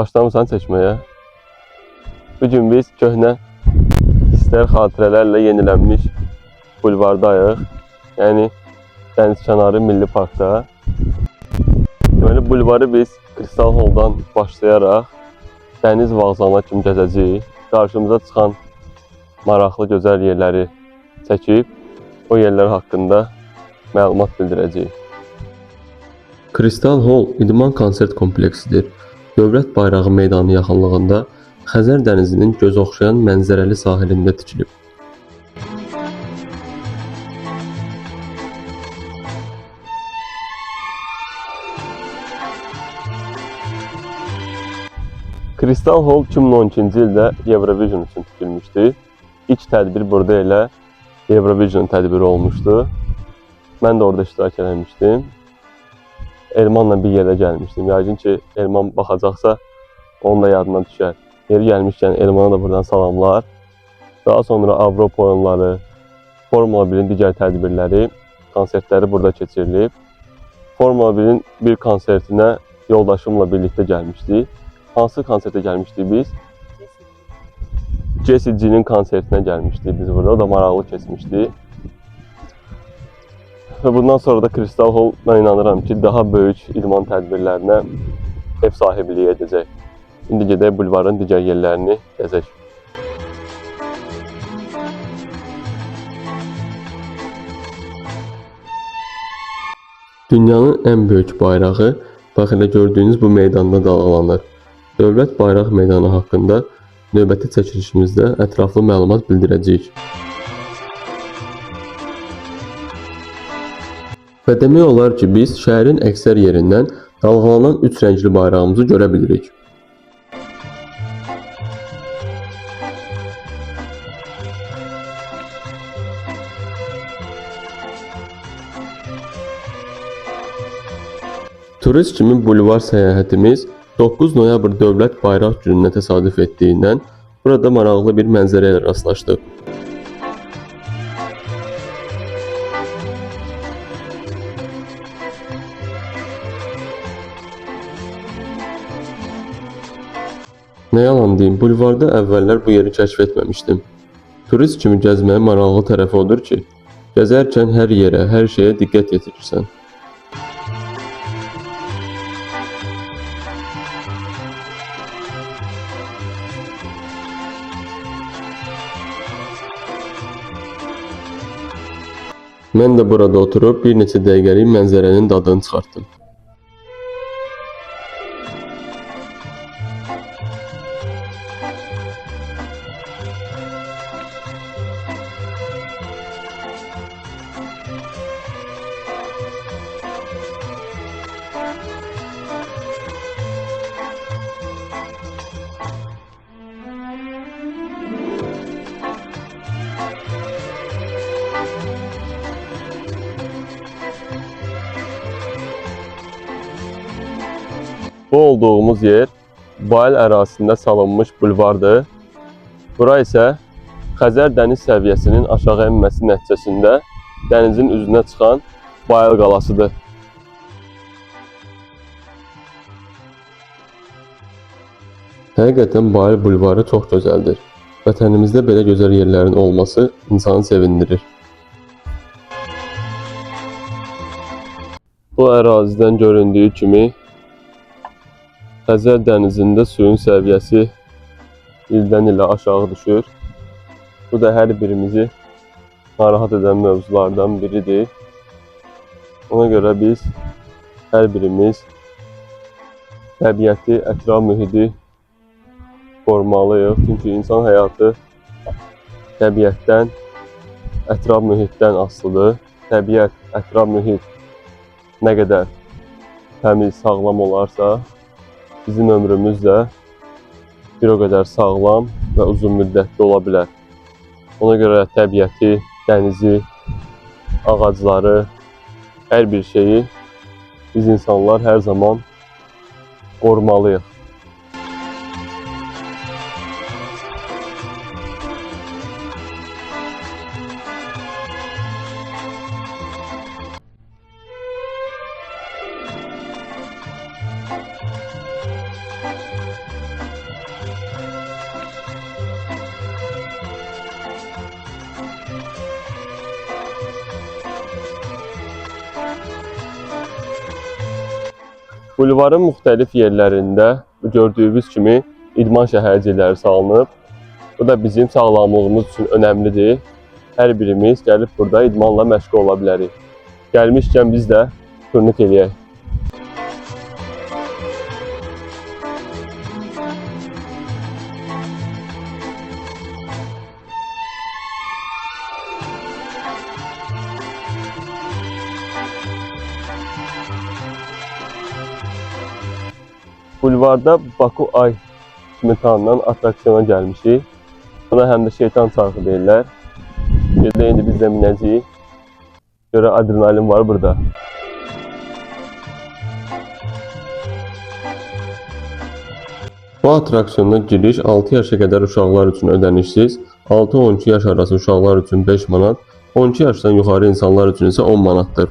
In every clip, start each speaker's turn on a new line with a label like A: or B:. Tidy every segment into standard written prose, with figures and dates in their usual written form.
A: Başlamısan çəkməyə. Bugün biz köhnə hisslər, xatirələrlə yenilənmiş bulvardayıq. Yəni Dənizkənarı Milli Parkda. Deməli, bulvarı biz Kristal Hall'dan başlayaraq Dəniz Vağzalına kimi gəzəcəyik. Qarşımıza çıxan maraqlı, gözəl yerləri çəkib, o yerlər haqqında məlumat bildirəcəyik. Kristal Hall idman konsert kompleksidir. Dövlət bayrağı meydanı yaxınlığında Xəzər dənizinin göz oxşayan mənzərəli sahilində tikilib. Kristal Hall 2012-ci ildə Eurovision üçün tikilmişdi. İlk tədbir burada elə Eurovision tədbiri olmuşdu. Mən də orada iştirak eləmişdim. Elmanla bir yerə gəlmişdim. Yəqin ki, Elman baxacaqsa, onun da yadından düşər. Yeri gəlmişkən Elmana da buradan salamlar. Daha sonra Avropa oyunları, Formula 1-in digər tədbirləri, konsertləri burada keçirilib. Formula 1-in bir konsertinə yoldaşımla birlikdə gəlmişdik. Hansı konsertə gəlmişdik biz? Jessie G'nin konsertinə gəlmişdik biz burada. O da maraqlı keçmişdi. Və bundan sonra da Kristal Hall, mən inanıram ki, daha böyük idman tədbirlərinə ev sahibliyi edəcək. İndi gedək bulvarın digər yerlərini gəzək. Dünyanın ən böyük bayrağı bax elə gördüyünüz bu meydanda dalğalanır. Dövlət bayraq meydanı haqqında növbəti çəkilişimizdə ətraflı məlumat bildirəcəyik. Və demək olar ki, biz şəhərin əksər yerindən dalğalanan 3 rəngli bayrağımızı görə bilirik. Turist kimi bulvar səyahətimiz 9 noyabr Dövlət Bayraq gününə təsadüf etdiyindən burada maraqlı bir mənzərə ilə rastlaşdıq. Nə yalan deyim, bulvarda əvvəllər bu yeri kəşf etməmişdim. Turist kimi gəzməyə maraqlı tərəfi odur ki, gəzərkən hər yerə, hər şeyə diqqət yetirirsən. Mən də burada oturub bir neçə dəqiqəlik mənzərənin dadını çıxartdım. Bu olduğumuz yer Bayıl ərazisində salınmış bulvardır. Bura isə Xəzər dəniz səviyyəsinin aşağı enməsi nəticəsində dənizin üzünə çıxan Bayıl qalasıdır. Həqiqətən Bayıl bulvarı çox gözəldir. Vətənimizdə belə gözəl yerlərin olması insanı sevindirir. Bu ərazidən göründüyü kimi Xəzər dənizində suyun səviyyəsi ildən ilə aşağı düşür. Bu da hər birimizi narahat edən mövzulardan biridir. Ona görə biz hər birimiz təbiəti, ətraf mühiti qorumalıyıq. Çünki insan həyatı təbiətdən, ətraf mühitdən asılıdır. Təbiət, ətraf mühit nə qədər təmiz, sağlam olarsa, bizim ömrümüz də bir o qədər sağlam və uzun müddətli ola bilər. Ona görə təbiəti, dənizi, ağacları, hər bir şeyi biz insanlar hər zaman qorumalıyıq. Bulvarın müxtəlif yerlərində gördüyünüz kimi idman şəhərcikləri salınıb. Bu da bizim sağlamlığımız üçün önəmlidir. Hər birimiz gəlib burada idmanla məşğul ola bilərik. Gəlmişkən biz də turnik eləyək. Bulvarda Baku Ay kimi tanınan atraksiyona gəlmişik. Buna həm də şeytan çarxı deyirlər. Bir də indi biz də minəcəyik. Görə adrenalin var burada. Bu atraksiyona giriş 6 yaşa qədər uşaqlar üçün ödənişsiz, 6-12 yaş arası uşaqlar üçün 5 manat, 12 yaşdan yuxarı insanlar üçün isə 10 manatdır.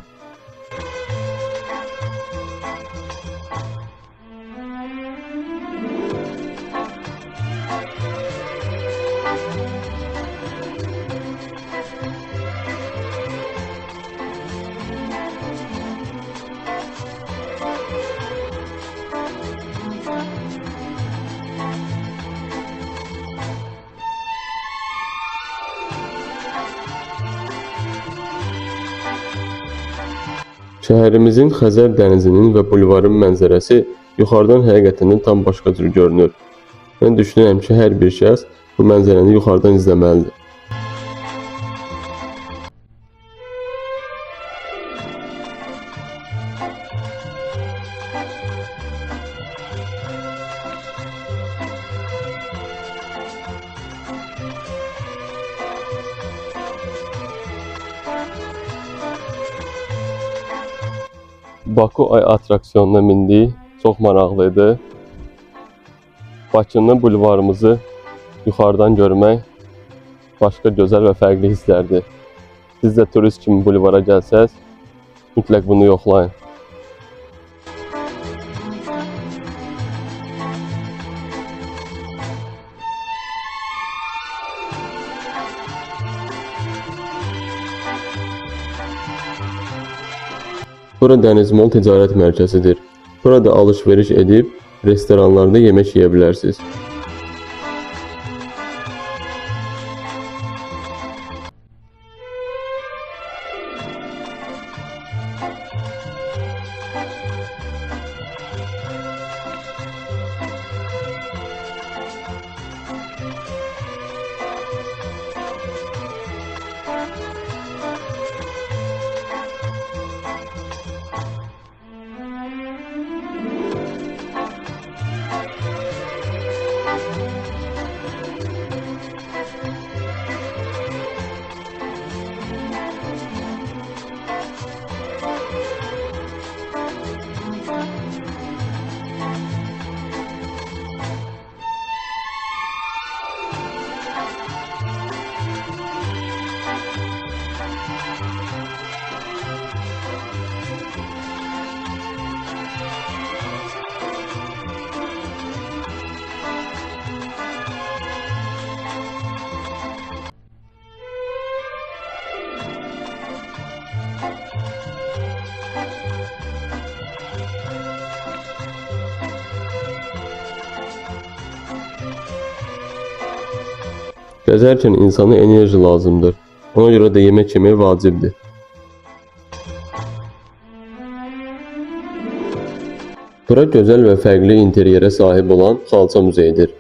A: Şəhərimizin Xəzər dənizinin və bulvarın mənzərəsi yuxarıdan həqiqətən də tam başqa cür görünür. Mən düşünürəm ki, hər bir şəxs bu mənzərəni yuxarıdan izləməlidir. Baku Ay atraksiyonuna mindik. Çox maraqlıydı. Bakının bulvarımızı yuxarıdan görmək başqa gözəl və fərqli hisslərdir. Siz də turist kimi bulvara gəlsəz, mütləq bunu yoxlayın. Bura Dəniz Mall ticarət mərkəzidir. Burada alış-veriş edib restoranlarda yemək yeyə bilərsiniz. Gəzərkən insana enerji lazımdır. Ona görə də yemək yemək vacibdir. Bura gözəl və fərqli interyerə sahib olan xalça muzeyidir.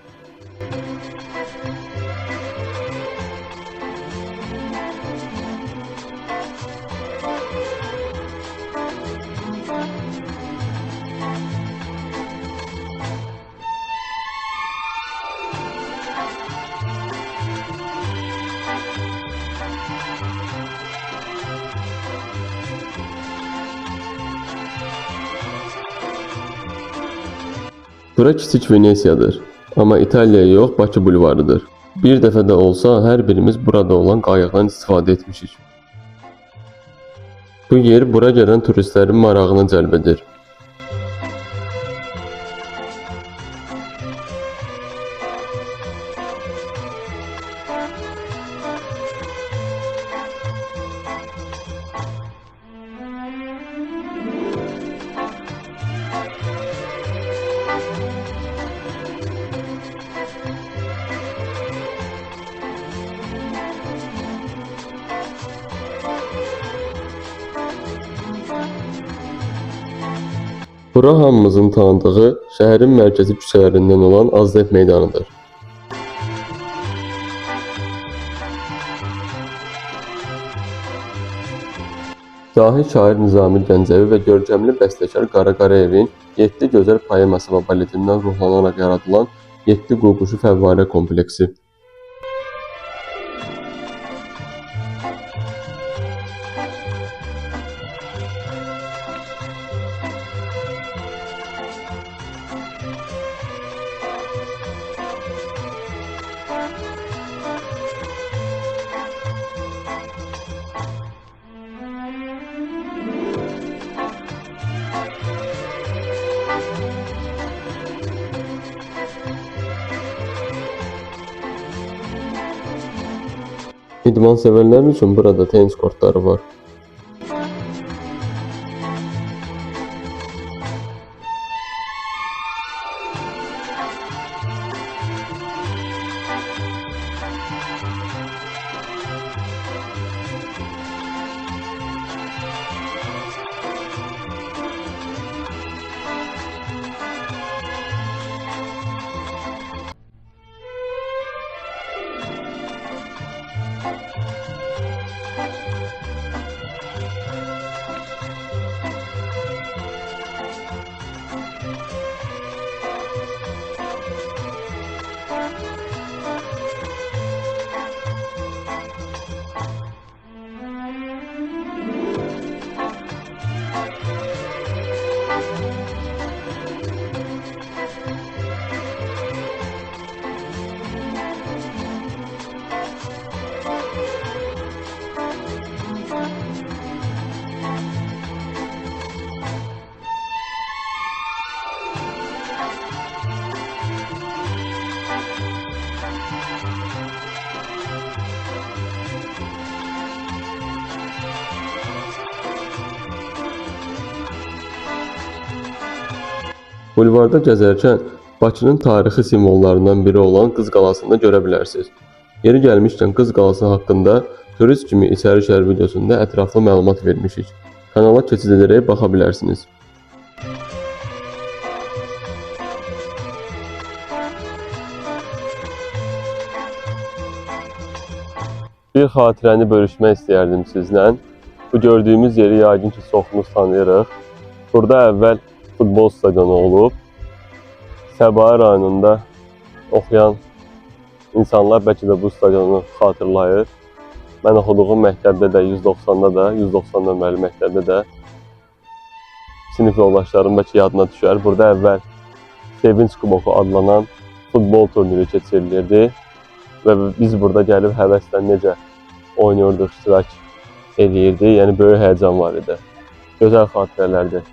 A: Bura kiçik Venesiyadır. Amma İtaliyaya yox, Bakı bulvarıdır. Bir dəfə də olsa hər birimiz burada olan qayıqdan istifadə etmişik. Bu yer bura gələn turistlərin marağını cəlb edir. Bura hamımızın tanıdığı şəhərin mərkəzi küçələrindən olan Azad meydanıdır. Zahid şair Nizami Gəncəvi və görkəmli bəstəkar Qara Qarayevin 7 gözəl poeması və baletindən ruhlanaraq yaradılan 7 qurquşu fəvvarə kompleksi. İdman sevərlər üçün burada tenis kortları var. Bulvarda gəzərkən Bakının tarixi simvollarından biri olan Qız Qalasını da görə bilərsiniz. Yeri gəlmişkən Qız Qalası haqqında turist kimi içəri-şəhər videosunda ətraflı məlumat vermişik. Kanala keçid edərək baxa bilərsiniz. Bir xatirəni bölüşmək istəyərdim sizlə. Bu gördüyümüz yeri yəqin ki çoxumuz tanıyırıq. Burada əvvəl futbol stadionu olub. Səbail rayonunda oxuyan insanlar bəlkə də bu stadionu xatırlayır. Mən oxuduğum məktəbdə də 190-da da, 190 nömrəli məktəbdə də sinif yoldaşlarım bəlkə yadına düşər. Burada əvvəl Sevinç Kuboku adlanan futbol turniri keçirilirdi və biz burada gəlib həvəslə necə oynayırdıq, iştirak edirdi. Yəni böyük həyəcan var idi. Gözəl xatirələrdir.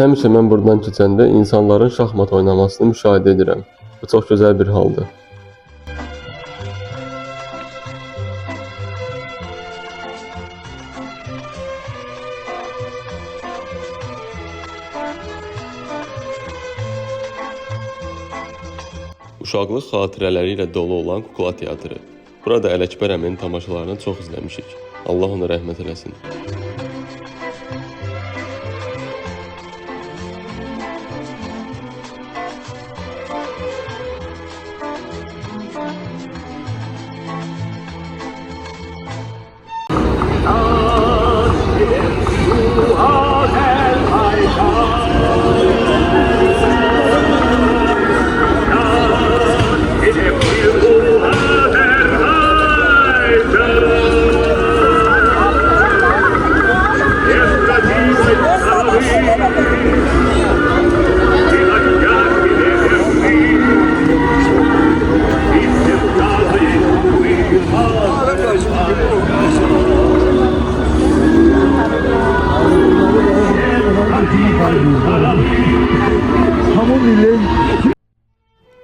A: Həmişə mən buradan keçəndə insanların şahmat oynamasını müşahidə edirəm. Bu çox gözəl bir haldır. Uşaqlıq xatirələri ilə dolu olan Kukla Teatrı. Burada Ələkbər əminin tamaşalarını çox izləmişik. Allah ona rəhmət eləsin.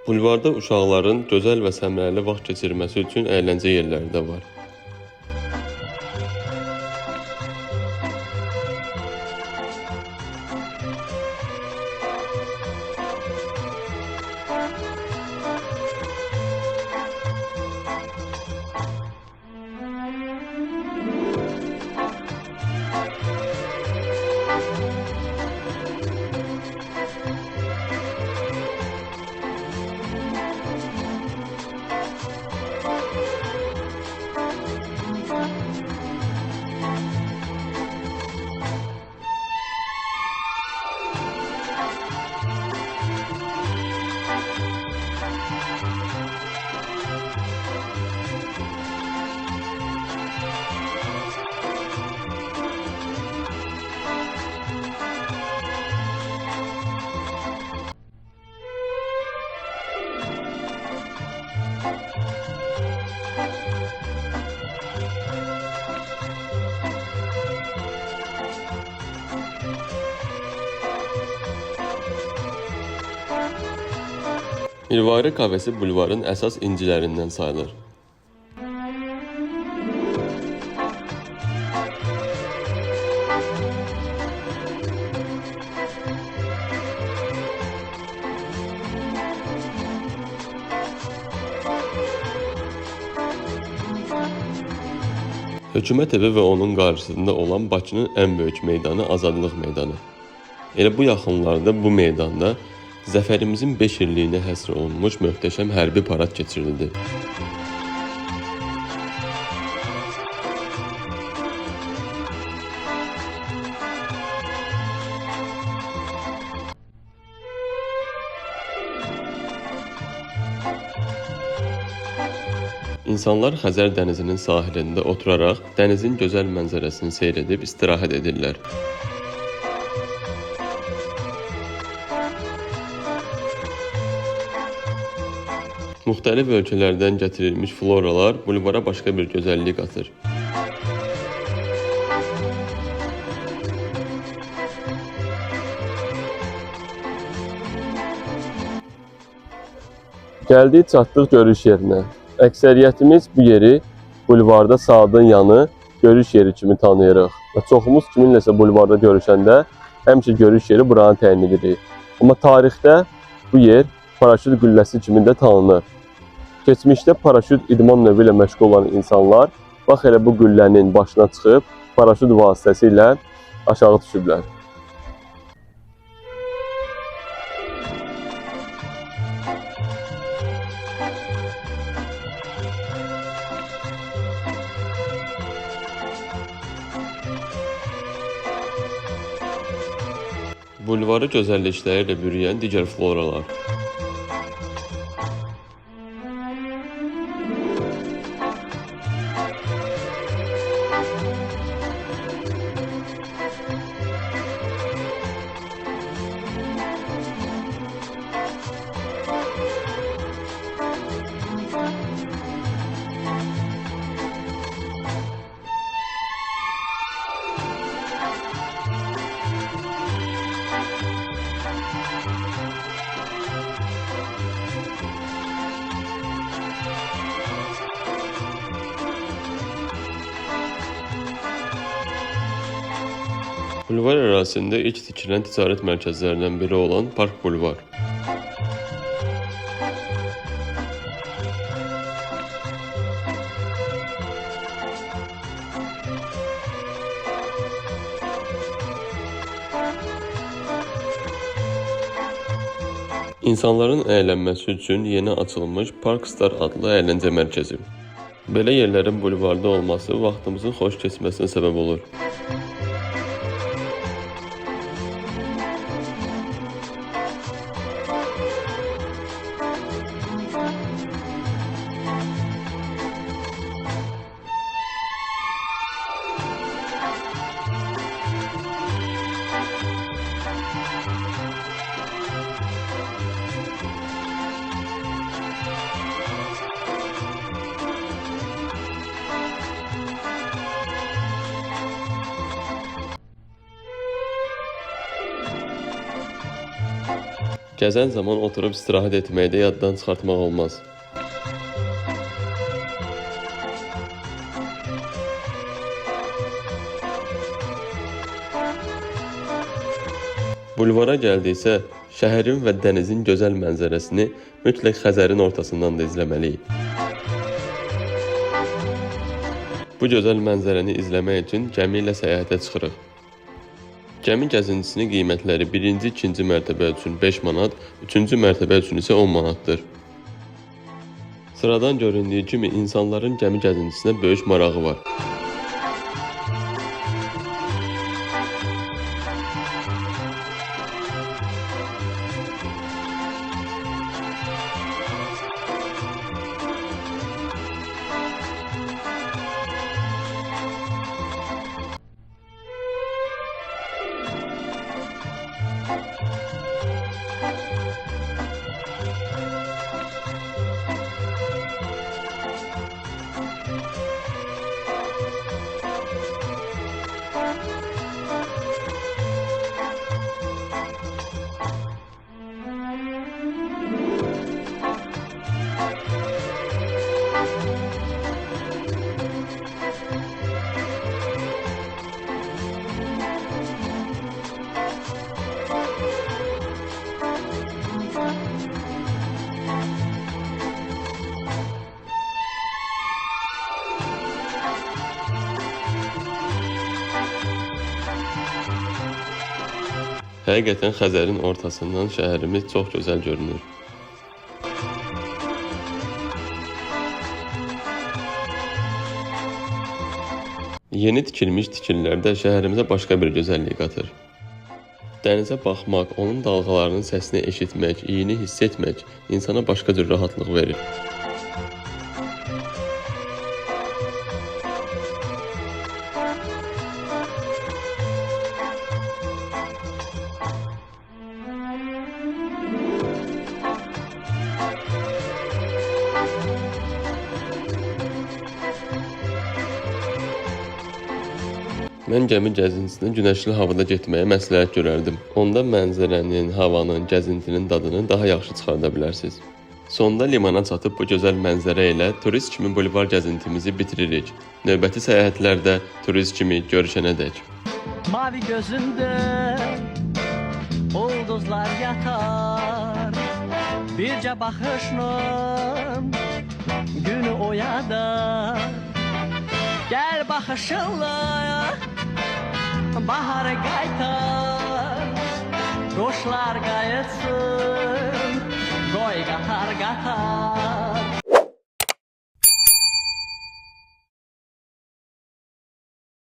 A: Bulvarda uşaqların gözəl və səmərəli vaxt keçirməsi üçün əyləncə yerləri də var. Mirvari kafesi bulvarın əsas incilərindən sayılır. Hökumət evi və onun qarşısında olan Bakının ən böyük meydanı Azadlıq meydanı. Elə bu yaxınlarda bu meydanda zəfərimizin 5 illiyinə həsr olunmuş möhtəşəm hərbi parad keçirildi. İnsanlar Xəzər dənizinin sahilində oturaraq dənizin gözəl mənzərəsini seyr edib istirahət edirlər. Müxtəlif ölkələrdən gətirilmiş floralar bulvara başqa bir gözəllik qatır. Gəldik, çatdıq görüş yerinə. Əksəriyyətimiz bu yeri bulvarda Saadın yanı görüş yeri kimi tanıyırıq. Və çoxumuz kiminləsə bulvarda görüşəndə həmişə görüş yeri buranı təyin edirik. Amma tarixdə bu yer paraşüt qülləsi kimi də tanınır. Keçmişdə paraşüt idman növü ilə məşğul olan insanlar bax elə bu qüllənin başına çıxıb paraşüt vasitəsilə aşağı düşüblər. Bulvarı gözəllikləri ilə bürüyən digər floralar. Bulvar ərazisində ilk tikilən ticarət mərkəzlərindən biri olan Park Bulvar. İnsanların əylənməsi üçün yeni açılmış Park Star adlı əyləncə mərkəzi. Belə yerlərin bulvarda olması vaxtımızın xoş keçməsinə səbəb olur. Gəzən zaman oturub istirahət etməyi də yaddan çıxartmaq olmaz. Bulvara gəldiksə, şəhərin və dənizin gözəl mənzərəsini mütləq Xəzərin ortasından da izləməliyik. Bu gözəl mənzərəni izləmək üçün gəmi ilə səyahətə çıxırıq. Gəmi gəzintisinin qiymətləri 1-ci, 2-ci mərtəbə üçün 5 manat, 3-cü mərtəbə üçün isə 10 manatdır. Sıradan göründüyü kimi insanların gəmi gəzintisinə böyük marağı var. Həqiqətən Xəzərin ortasından şəhərimiz çox gözəl görünür. Yeni tikilmiş tikililər də şəhərimizə başqa bir gözəllik qatır. Dənizə baxmaq, onun dalğalarının səsini eşitmək, iyini hiss etmək insana başqa cür rahatlıq verir. Mən gəmi gəzintisinə günəşli havada getməyə məsləhət görərdim. Onda mənzərənin, havanın, gəzintinin dadını daha yaxşı çıxarda bilərsiniz. Sonda limana çatıb bu gözəl mənzərə ilə turist kimi bulvar gəzintimizi bitiririk. Növbəti səyahətlərdə turist kimi görüşənədək.
B: Mavi gözündə ulduzlar yatar, bircə baxışla günü oyadar. Gəl baxışınla baharı qaytar, quşlar qayıtsın, qoy qatar qatar.